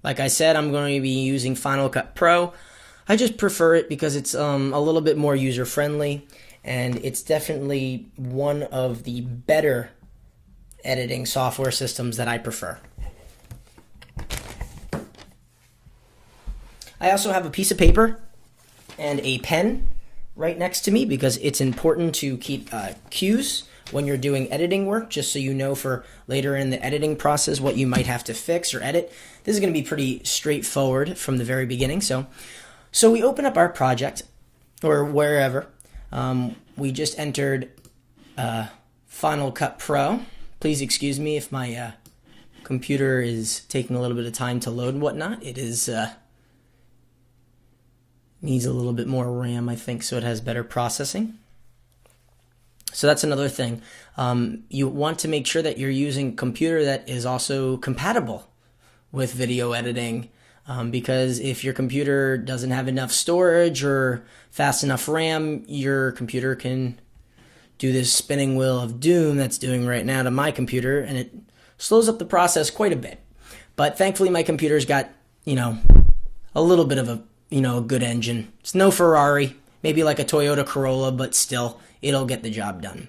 Like I said, I'm going to be using Final Cut Pro. I just prefer it because it's a little bit more user-friendly, and it's definitely one of the better editing software systems that I prefer. I also have a piece of paper and a pen right next to me because it's important to keep cues when you're doing editing work, just so you know for later in the editing process what you might have to fix or edit. This is going to be pretty straightforward from the very beginning. So we open up our project, or wherever. We just entered Final Cut Pro. Please excuse me if my computer is taking a little bit of time to load and whatnot. It is needs a little bit more RAM, I think, so it has better processing. So that's another thing. You want to make sure that you're using a computer that is also compatible with video editing, because if your computer doesn't have enough storage or fast enough RAM, your computer can do this spinning wheel of doom that's doing right now to my computer, and it slows up the process quite a bit. But thankfully my computer's got, a little bit of a good engine. It's no Ferrari, maybe like a Toyota Corolla, but still, it'll get the job done.